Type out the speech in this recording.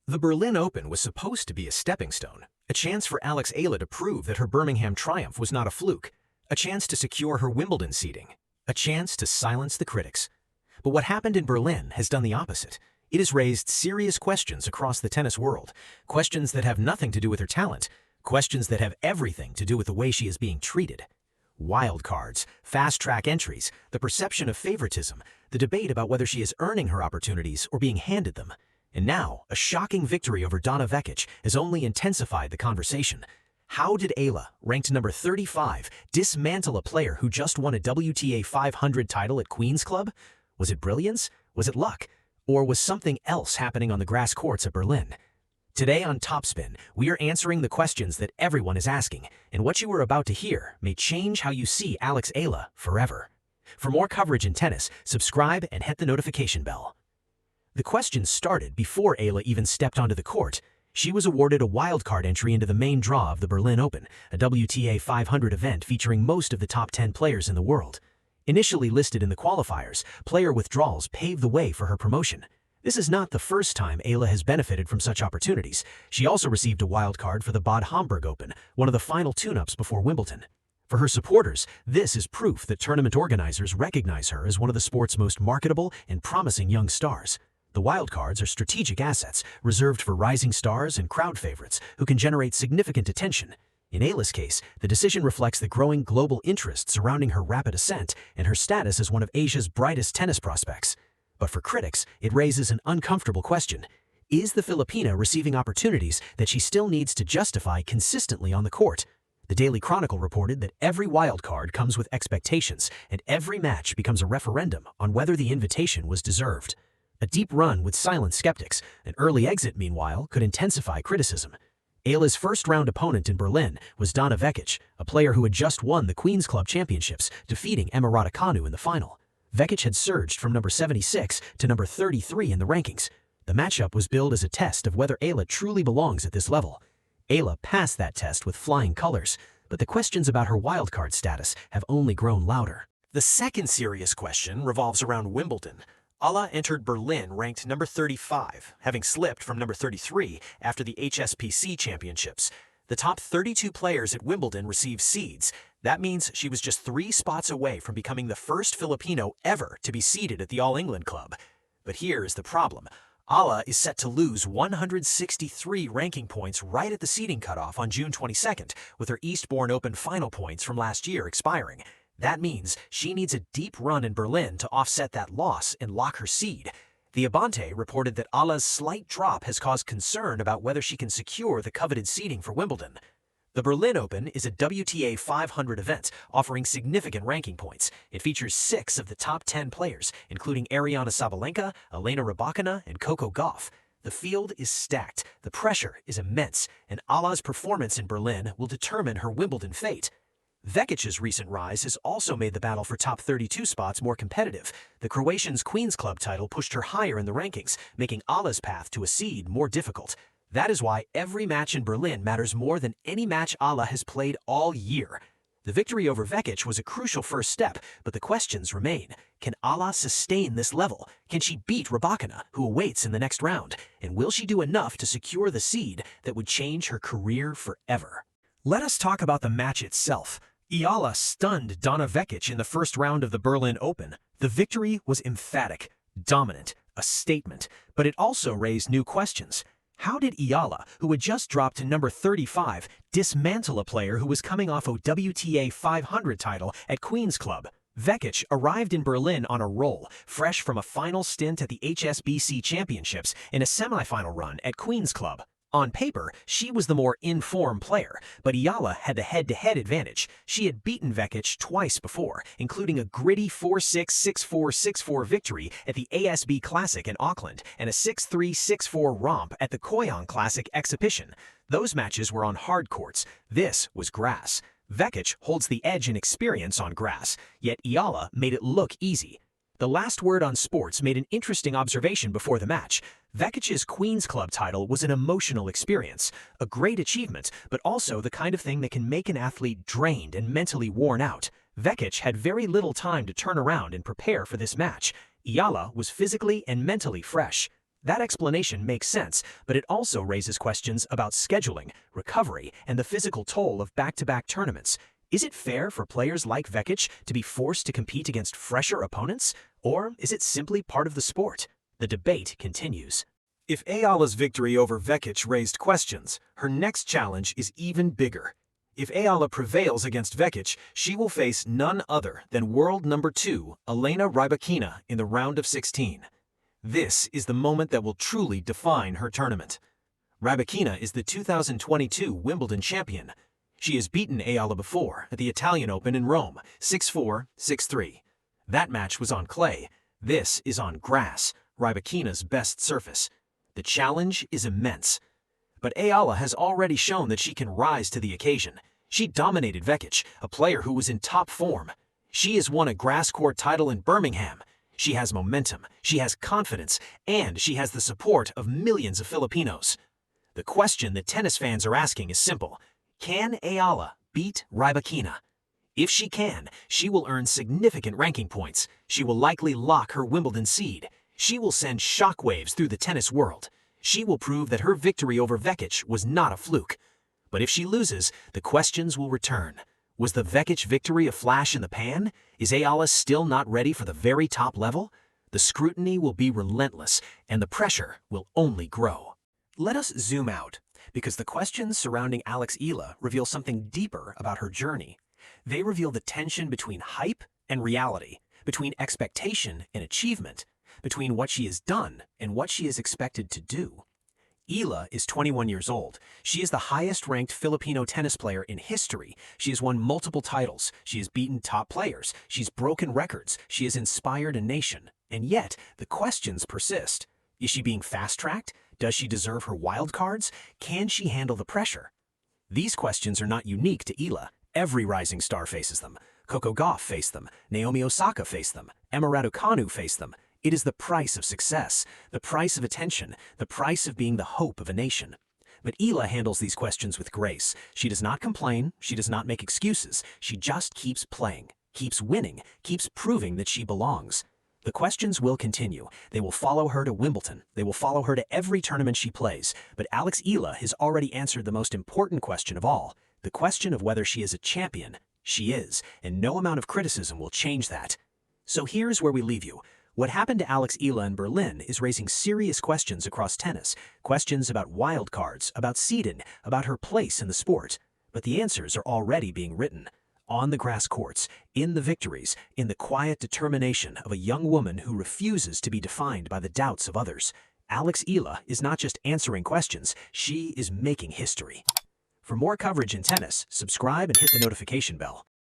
The Berlin Open was supposed to be a stepping stone, a chance for Alex Eala to prove that her Birmingham triumph was not a fluke, a chance to secure her Wimbledon seeding, a chance to silence the critics. But what happened in Berlin has done the opposite. It has raised serious questions across the tennis world, questions that have nothing to do with her talent, questions that have everything to do with the way she is being treated. Wild cards, fast-track entries, the perception of favoritism, the debate about whether she is earning her opportunities or being handed them. And now, a shocking victory over Donna Vekic has only intensified the conversation. How did Eala, ranked number 35, dismantle a player who just won a WTA 500 title at Queen's Club? Was it brilliance? Was it luck? Or was something else happening on the grass courts at Berlin? Today on TopSpin, we are answering the questions that everyone is asking, and what you are about to hear may change how you see Alex Eala forever. For more coverage in tennis, subscribe and hit the notification bell. The questions started before Eala even stepped onto the court. She was awarded a wildcard entry into the main draw of the Berlin Open, a WTA 500 event featuring most of the top 10 players in the world. Initially listed in the qualifiers, player withdrawals paved the way for her promotion. This is not the first time Eala has benefited from such opportunities. She also received a wildcard for the Bad Homburg Open, one of the final tune-ups before Wimbledon. For her supporters, this is proof that tournament organizers recognize her as one of the sport's most marketable and promising young stars. The wildcards are strategic assets reserved for rising stars and crowd favorites who can generate significant attention. In Eala's case, the decision reflects the growing global interest surrounding her rapid ascent and her status as one of Asia's brightest tennis prospects. But for critics, it raises an uncomfortable question. Is the Filipina receiving opportunities that she still needs to justify consistently on the court? The Daily Chronicle reported that every wildcard comes with expectations, and every match becomes a referendum on whether the invitation was deserved. A deep run would silence skeptics. An early exit, meanwhile, could intensify criticism. Eala's first-round opponent in Berlin was Donna Vekic, a player who had just won the Queen's Club Championships, defeating Elena Rybakina in the final. Vekic had surged from number 76 to number 33 in the rankings. The matchup was billed as a test of whether Eala truly belongs at this level. Eala passed that test with flying colors, but the questions about her wildcard status have only grown louder. The second serious question revolves around Wimbledon. Eala entered Berlin ranked number 35, having slipped from number 33 after the HSBC Championships. The top 32 players at Wimbledon received seeds. That means she was just 3 spots away from becoming the first Filipino ever to be seeded at the All England Club. But here is the problem. Eala is set to lose 163 ranking points right at the seeding cutoff on June 22nd, with her Eastbourne Open final points from last year expiring. That means she needs a deep run in Berlin to offset that loss and lock her seed. The Abante reported that Eala's slight drop has caused concern about whether she can secure the coveted seeding for Wimbledon. The Berlin Open is a WTA 500 event offering significant ranking points. It features 6 of the top 10 players, including Ariana Sabalenka, Elena Rybakina, and Coco Gauff. The field is stacked, the pressure is immense, and Eala's performance in Berlin will determine her Wimbledon fate. Vekic's recent rise has also made the battle for top 32 spots more competitive. The Croatian's Queen's Club title pushed her higher in the rankings, making Eala's path to a seed more difficult. That is why every match in Berlin matters more than any match Eala has played all year. The victory over Vekic was a crucial first step, but the questions remain. Can Eala sustain this level? Can she beat Rybakina, who awaits in the next round? And will she do enough to secure the seed that would change her career forever? Let us talk about the match itself. Eala stunned Donna Vekic in the first round of the Berlin Open. The victory was emphatic, dominant, a statement, but it also raised new questions. How did Eala, who had just dropped to number 35, dismantle a player who was coming off a WTA 500 title at Queen's Club? Vekic arrived in Berlin on a roll, fresh from a final stint at the HSBC Championships and a semifinal run at Queen's Club. On paper, she was the more in-form player, but Eala had the head-to-head advantage. She had beaten Vekic twice before, including a gritty 4-6, 6-4, 6-4 victory at the ASB Classic in Auckland and a 6-3, 6-4 romp at the Koyong Classic Exhibition. Those matches were on hard courts. This was grass. Vekic holds the edge in experience on grass, yet Eala made it look easy. The Last Word on Sports made an interesting observation before the match. Vekic's Queen's Club title was an emotional experience, a great achievement, but also the kind of thing that can make an athlete drained and mentally worn out. Vekic had very little time to turn around and prepare for this match. Eala was physically and mentally fresh. That explanation makes sense, but it also raises questions about scheduling, recovery, and the physical toll of back-to-back tournaments. Is it fair for players like Vekic to be forced to compete against fresher opponents? Or is it simply part of the sport? The debate continues. If Eala's victory over Vekic raised questions, her next challenge is even bigger. If Eala prevails against Vekic, she will face none other than world number 2, Elena Rybakina, in the round of 16. This is the moment that will truly define her tournament. Rybakina is the 2022 Wimbledon champion. She has beaten Eala before at the Italian Open in Rome, 6-4, 6-3. That match was on clay. This is on grass, Rybakina's best surface. The challenge is immense. But Eala has already shown that she can rise to the occasion. She dominated Vekic, a player who was in top form. She has won a grass court title in Birmingham. She has momentum, she has confidence, and she has the support of millions of Filipinos. The question that tennis fans are asking is simple. Can Eala beat Rybakina? If she can, she will earn significant ranking points. She will likely lock her Wimbledon seed. She will send shockwaves through the tennis world. She will prove that her victory over Vekic was not a fluke. But if she loses, the questions will return. Was the Vekic victory a flash in the pan? Is Eala still not ready for the very top level? The scrutiny will be relentless, and the pressure will only grow. Let us zoom out, because the questions surrounding Alex Eala reveal something deeper about her journey. They reveal the tension between hype and reality, between expectation and achievement, between what she has done and what she is expected to do. Eala is 21 years old. She is the highest-ranked Filipino tennis player in history. She has won multiple titles. She has beaten top players. She's broken records. She has inspired a nation. And yet, the questions persist. Is she being fast-tracked? Does she deserve her wild cards? Can she handle the pressure? These questions are not unique to Eala. Every rising star faces them. Coco Gauff faced them. Naomi Osaka faced them. Emma Raducanu faced them. It is the price of success, the price of attention, the price of being the hope of a nation. But Eala handles these questions with grace. She does not complain, she does not make excuses, she just keeps playing, keeps winning, keeps proving that she belongs. The questions will continue. They will follow her to Wimbledon. They will follow her to every tournament she plays. But Alex Eala has already answered the most important question of all, the question of whether she is a champion. She is, and no amount of criticism will change that. So here's where we leave you. What happened to Alex Eala in Berlin is raising serious questions across tennis, questions about wild cards, about seeding, about her place in the sport. But the answers are already being written. On the grass courts, in the victories, in the quiet determination of a young woman who refuses to be defined by the doubts of others. Alex Eala is not just answering questions, she is making history. For more coverage in tennis, subscribe and hit the notification bell.